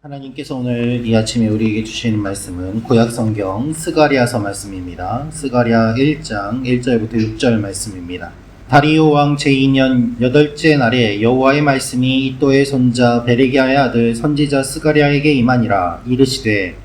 하나님께서 오늘 이 아침에 우리에게 주시는 말씀은 구약성경 스가랴서 말씀입니다. 스가랴 1장 1절부터 6절 말씀입니다. 다리오 왕 제2년 8째 날에 여호와의 말씀이 이도의 손자 베레기야의 아들 선지자 스가랴에게 임하니라. 이르시되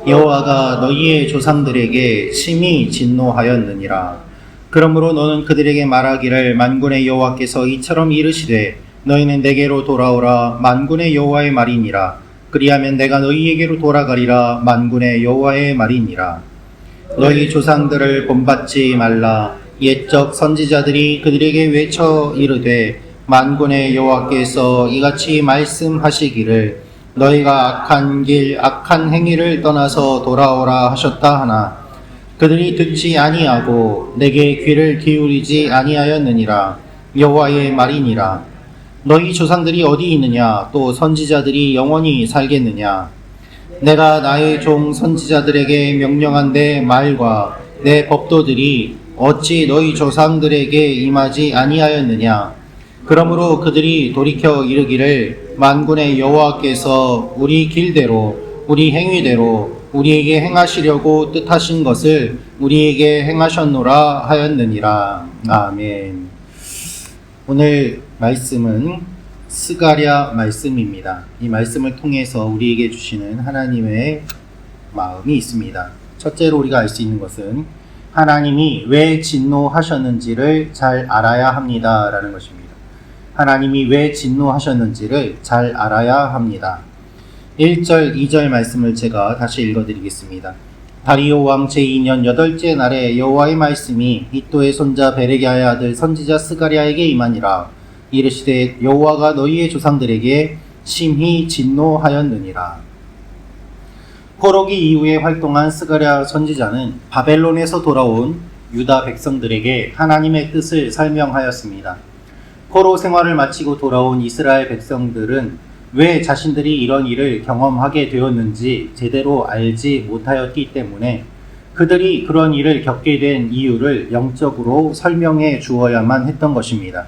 여호와가 너희의 조상들에게 심히 진노하였느니라. 그러므로 너는 그들에게 말하기를 만군의 여호와께서 이처럼 이르시되 너희는 내게로 돌아오라. 만군의 여호와의 말이니라. 그리하면 내가 너희에게로 돌아가리라. 만군의 여호와의 말이니라. 너희 조상들을 본받지 말라. 옛적 선지자들이 그들에게 외쳐 이르되 만군의 여호와께서 이같이 말씀하시기를 너희가 악한 길 악한 행위를 떠나서 돌아오라 하셨다 하나 그들이 듣지 아니하고 내게 귀를 기울이지 아니하였느니라. 여호와의 말이니라. 너희 조상들이 어디 있느냐? 또 선지자들이 영원히 살겠느냐? 내가 나의 종 선지자들에게 명령한 내 말과 내 법도들이 어찌 너희 조상들에게 임하지 아니하였느냐? 그러므로 그들이 돌이켜 이르기를 만군의 여호와께서 우리 길대로 우리 행위대로 우리에게 행하시려고 뜻하신 것을 우리에게 행하셨노라 하였느니라. 아멘. 오늘 말씀은 스가랴 말씀입니다. 이 말씀을 통해서 우리에게 주시는 하나님의 마음이 있습니다. 첫째로 우리가 알 수 있는 것은 하나님이 왜 진노하셨는지를 잘 알아야 합니다 라는 것입니다. 하나님이 왜 진노하셨는지를 잘 알아야 합니다. 1절, 2절 말씀을 제가 다시 읽어드리겠습니다. 다리오 왕 제2년 8째 날에 여호와의 말씀이 이도의 손자 베레기야의 아들 선지자 스가랴에게 임하니라. 이르시되 여호와가 너희의 조상들에게 심히 진노하였느니라. 포로기 이후에 활동한 스가랴 선지자는 바벨론에서 돌아온 유다 백성들에게 하나님의 뜻을 설명하였습니다. 포로 생활을 마치고 돌아온 이스라엘 백성들은 왜 자신들이 이런 일을 경험하게 되었는지 제대로 알지 못하였기 때문에 그들이 그런 일을 겪게 된 이유를 영적으로 설명해 주어야만 했던 것입니다.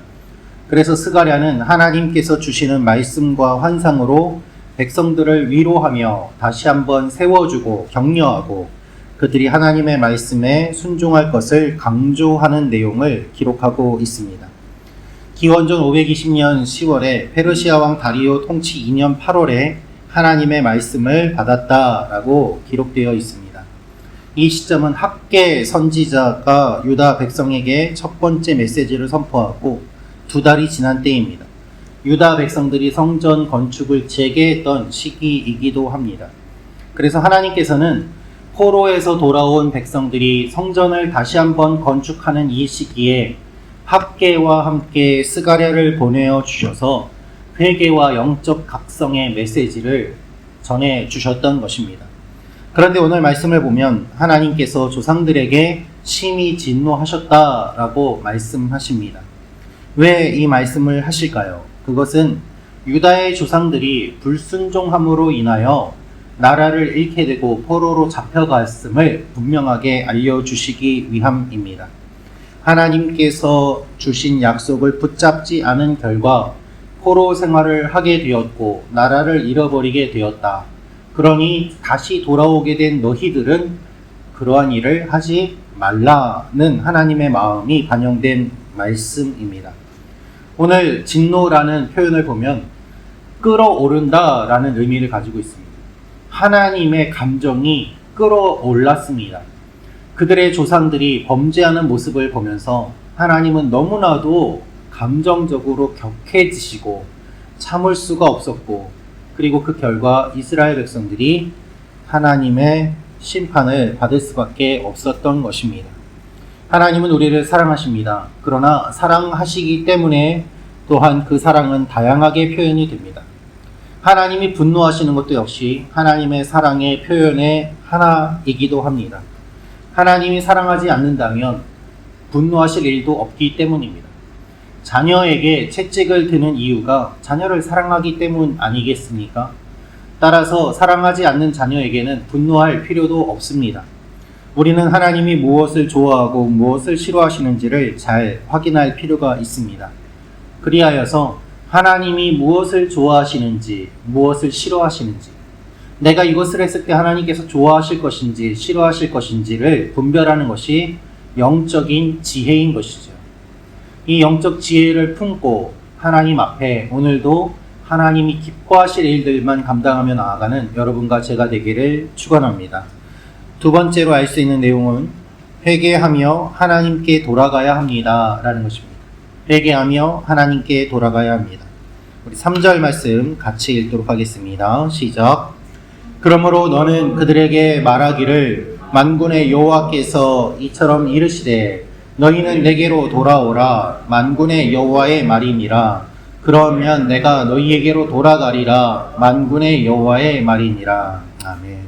그래서 스가랴는 하나님께서 주시는 말씀과 환상으로 백성들을 위로하며 다시 한번 세워주고 격려하고 그들이 하나님의 말씀에 순종할 것을 강조하는 내용을 기록하고 있습니다. 기원전 520년 10월에 페르시아 왕 다리오 통치 2년 8월에 하나님의 말씀을 받았다라고 기록되어 있습니다. 이 시점은 학계 선지자가 유다 백성에게 첫 번째 메시지를 선포하고 2달이 지난 때입니다. 유다 백성들이 성전 건축을 재개했던 시기이기도 합니다. 그래서 하나님께서는 포로에서 돌아온 백성들이 성전을 다시 한번 건축하는 이 시기에 학계와 함께 스가랴를 보내어 주셔서 회개와 영적 각성의 메시지를 전해 주셨던 것입니다. 그런데 오늘 말씀을 보면 하나님께서 조상들에게 심히 진노하셨다라고 말씀하십니다. 왜 이 말씀을 하실까요? 그것은 유다의 조상들이 불순종함으로 인하여 나라를 잃게 되고 포로로 잡혀갔음을 분명하게 알려주시기 위함입니다. 하나님께서 주신 약속을 붙잡지 않은 결과 포로 생활을 하게 되었고 나라를 잃어버리게 되었다. 그러니 다시 돌아오게 된 너희들은 그러한 일을 하지 말라는 하나님의 마음이 반영된 말씀입니다. 오늘 진노라는 표현을 보면 끌어오른다라는 의미를 가지고 있습니다. 하나님의 감정이 끌어올랐습니다. 그들의 조상들이 범죄하는 모습을 보면서 하나님은 너무나도 감정적으로 격해지시고 참을 수가 없었고 그리고 그 결과 이스라엘 백성들이 하나님의 심판을 받을 수밖에 없었던 것입니다. 하나님은 우리를 사랑하십니다. 그러나 사랑하시기 때문에 또한 그 사랑은 다양하게 표현이 됩니다. 하나님이 분노하시는 것도 역시 하나님의 사랑의 표현의 하나이기도 합니다. 하나님이 사랑하지 않는다면 분노하실 일도 없기 때문입니다. 자녀에게 채찍을 드는 이유가 자녀를 사랑하기 때문 아니겠습니까? 따라서 사랑하지 않는 자녀에게는 분노할 필요도 없습니다. 우리는 하나님이 무엇을 좋아하고 무엇을 싫어하시는지를 잘 확인할 필요가 있습니다. 그리하여서 하나님이 무엇을 좋아하시는지, 무엇을 싫어하시는지, 내가 이것을 했을 때 하나님께서 좋아하실 것인지 싫어하실 것인지를 분별하는 것이 영적인 지혜인 것이죠. 이 영적 지혜를 품고 하나님 앞에 오늘도 하나님이 기뻐하실 일들만 감당하며 나아가는 여러분과 제가 되기를 축원합니다. 두 번째로 알 수 있는 내용은 회개하며 하나님께 돌아가야 합니다 라는 것입니다. 회개하며 하나님께 돌아가야 합니다. 우리 3절 말씀 같이 읽도록 하겠습니다. 시작. 그러므로 너는 그들에게 말하기를 만군의 여호와께서 이처럼 이르시되 너희는 내게로 돌아오라 만군의 여호와의 말이니라. 그러면 내가 너희에게로 돌아가리라 만군의 여호와의 말이니라. 아멘.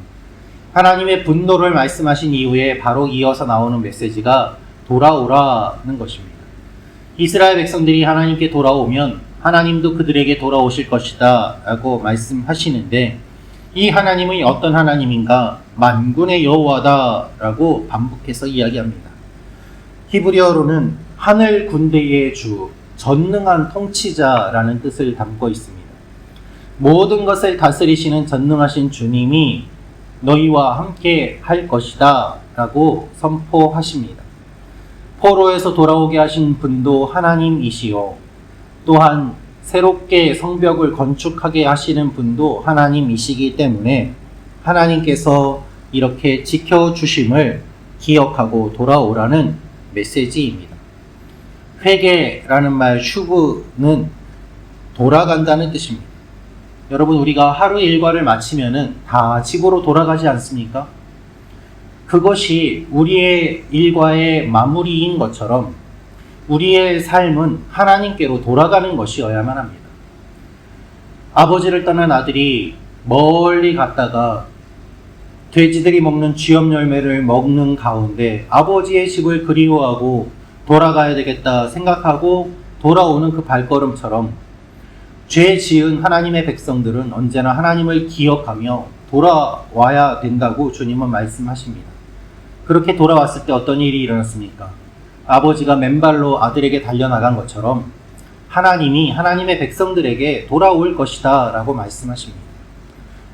하나님의 분노를 말씀하신 이후에 바로 이어서 나오는 메시지가 돌아오라는 것입니다. 이스라엘 백성들이 하나님께 돌아오면 하나님도 그들에게 돌아오실 것이다 라고 말씀하시는데, 이 하나님이 어떤 하나님인가? 만군의 여호와다 라고 반복해서 이야기합니다. 히브리어로는 하늘 군대의 주, 전능한 통치자라는 뜻을 담고 있습니다. 모든 것을 다스리시는 전능하신 주님이 너희와 함께 할 것이다 라고 선포하십니다. 포로에서 돌아오게 하신 분도 하나님이시요, 또한 새롭게 성벽을 건축하게 하시는 분도 하나님이시기 때문에 하나님께서 이렇게 지켜주심을 기억하고 돌아오라는 메시지입니다. 회개라는 말 슈브는 돌아간다는 뜻입니다. 여러분, 우리가 하루 일과를 마치면은 다 집으로 돌아가지 않습니까? 그것이 우리의 일과의 마무리인 것처럼 우리의 삶은 하나님께로 돌아가는 것이어야만 합니다. 아버지를 떠난 아들이 멀리 갔다가 돼지들이 먹는 쥐염 열매를 먹는 가운데 아버지의 집을 그리워하고 돌아가야 되겠다 생각하고 돌아오는 그 발걸음처럼 죄 지은 하나님의 백성들은 언제나 하나님을 기억하며 돌아와야 된다고 주님은 말씀하십니다. 그렇게 돌아왔을 때 어떤 일이 일어났습니까? 아버지가 맨발로 아들에게 달려나간 것처럼 하나님이 하나님의 백성들에게 돌아올 것이다 라고 말씀하십니다.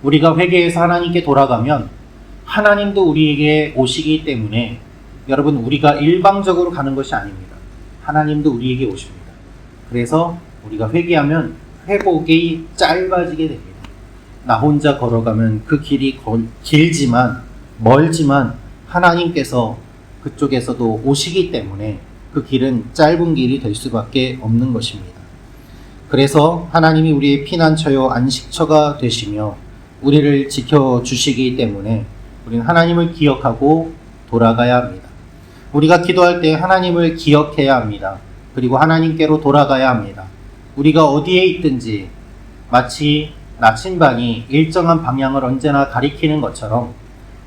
우리가 회개해서 하나님께 돌아가면 하나님도 우리에게 오시기 때문에, 여러분, 우리가 일방적으로 가는 것이 아닙니다. 하나님도 우리에게 오십니다. 그래서 우리가 회개하면 회복이 짧아지게 됩니다. 나 혼자 걸어가면 그 길이 길지만 멀지만 하나님께서 그쪽에서도 오시기 때문에 그 길은 짧은 길이 될 수밖에 없는 것입니다. 그래서 하나님이 우리의 피난처요 안식처가 되시며 우리를 지켜주시기 때문에 우리는 하나님을 기억하고 돌아가야 합니다. 우리가 기도할 때 하나님을 기억해야 합니다. 그리고 하나님께로 돌아가야 합니다. 우리가 어디에 있든지 마치 나침반이 일정한 방향을 언제나 가리키는 것처럼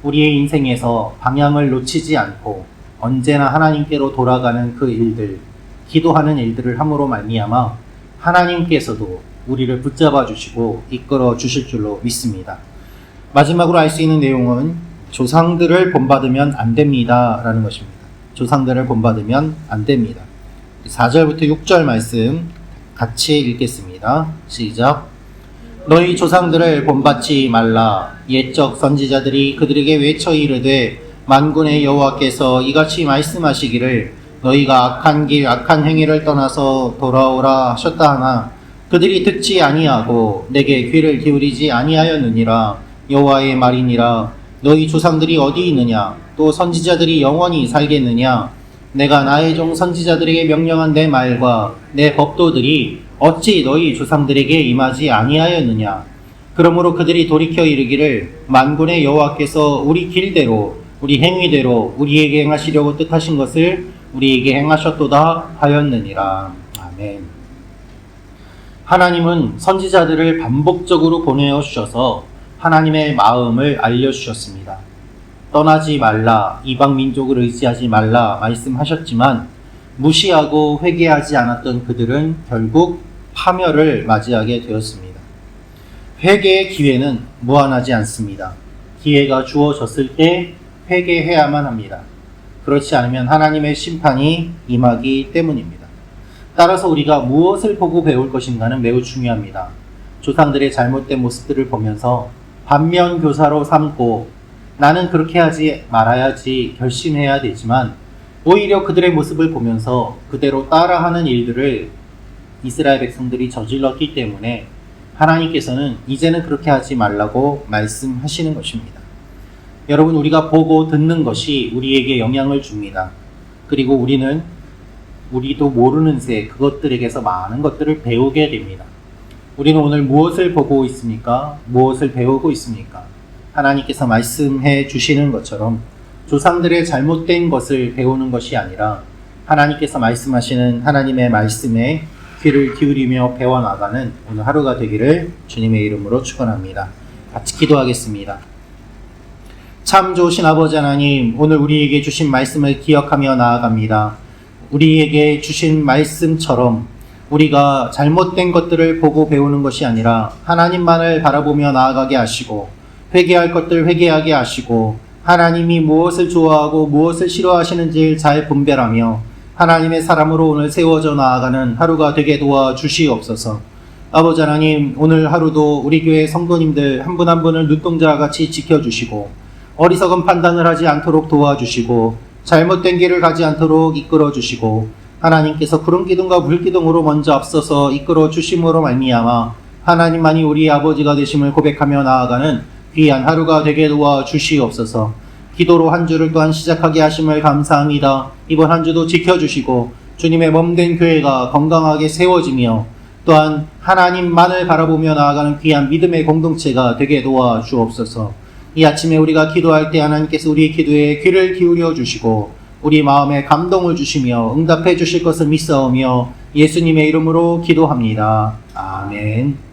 우리의 인생에서 방향을 놓치지 않고 언제나 하나님께로 돌아가는 그 일들, 기도하는 일들을 함으로 말미암아 하나님께서도 우리를 붙잡아 주시고 이끌어 주실 줄로 믿습니다. 마지막으로 알 수 있는 내용은 조상들을 본받으면 안 됩니다 라는 것입니다. 조상들을 본받으면 안 됩니다. 4절부터 6절 말씀 같이 읽겠습니다. 시작. 너희 조상들을 본받지 말라. 옛적 선지자들이 그들에게 외쳐 이르되 만군의 여호와께서 이같이 말씀하시기를 너희가 악한 길 악한 행위를 떠나서 돌아오라 하셨다 하나 그들이 듣지 아니하고 내게 귀를 기울이지 아니하였느니라. 여호와의 말이니라. 너희 조상들이 어디 있느냐? 또 선지자들이 영원히 살겠느냐? 내가 나의 종 선지자들에게 명령한 내 말과 내 법도들이 어찌 너희 조상들에게 임하지 아니하였느냐? 그러므로 그들이 돌이켜 이르기를 만군의 여호와께서 우리 길대로 우리 행위대로 우리에게 행하시려고 뜻하신 것을 우리에게 행하셨도다 하였느니라. 아멘. 하나님은 선지자들을 반복적으로 보내어 주셔서 하나님의 마음을 알려주셨습니다. 떠나지 말라, 이방 민족을 의지하지 말라 말씀하셨지만 무시하고 회개하지 않았던 그들은 결국 파멸을 맞이하게 되었습니다. 회개의 기회는 무한하지 않습니다. 기회가 주어졌을 때 회개해야만 합니다. 그렇지 않으면 하나님의 심판이 임하기 때문입니다. 따라서 우리가 무엇을 보고 배울 것인가는 매우 중요합니다. 조상들의 잘못된 모습들을 보면서 반면교사로 삼고 나는 그렇게 하지 말아야지 결심해야 되지만 오히려 그들의 모습을 보면서 그대로 따라하는 일들을 이스라엘 백성들이 저질렀기 때문에 하나님께서는 이제는 그렇게 하지 말라고 말씀하시는 것입니다. 여러분, 우리가 보고 듣는 것이 우리에게 영향을 줍니다. 그리고 우리도 모르는 새 그것들에게서 많은 것들을 배우게 됩니다. 우리는 오늘 무엇을 보고 있습니까? 무엇을 배우고 있습니까? 하나님께서 말씀해 주시는 것처럼 조상들의 잘못된 것을 배우는 것이 아니라 하나님께서 말씀하시는 하나님의 말씀에 귀를 기울이며 배워나가는 오늘 하루가 되기를 주님의 이름으로 축원합니다. 같이 기도하겠습니다. 참 좋으신 아버지 하나님, 오늘 우리에게 주신 말씀을 기억하며 나아갑니다. 우리에게 주신 말씀처럼 우리가 잘못된 것들을 보고 배우는 것이 아니라 하나님만을 바라보며 나아가게 하시고 회개할 것들 회개하게 하시고 하나님이 무엇을 좋아하고 무엇을 싫어하시는지를 잘 분별하며 하나님의 사람으로 오늘 세워져 나아가는 하루가 되게 도와주시옵소서. 아버지 하나님, 오늘 하루도 우리 교회 성도님들 한 분 한 분을 눈동자와 같이 지켜주시고 어리석은 판단을 하지 않도록 도와주시고 잘못된 길을 가지 않도록 이끌어주시고 하나님께서 구름 기둥과 물 기둥으로 먼저 앞서서 이끌어 주심으로 말미암아 하나님만이 우리의 아버지가 되심을 고백하며 나아가는 귀한 하루가 되게 도와주시옵소서. 기도로 한 주를 또한 시작하게 하심을 감사합니다. 이번 한 주도 지켜주시고 주님의 몸된 교회가 건강하게 세워지며 또한 하나님만을 바라보며 나아가는 귀한 믿음의 공동체가 되게 도와주옵소서. 이 아침에 우리가 기도할 때 하나님께서 우리의 기도에 귀를 기울여 주시고 우리 마음에 감동을 주시며 응답해 주실 것을 믿사오며 예수님의 이름으로 기도합니다. 아멘.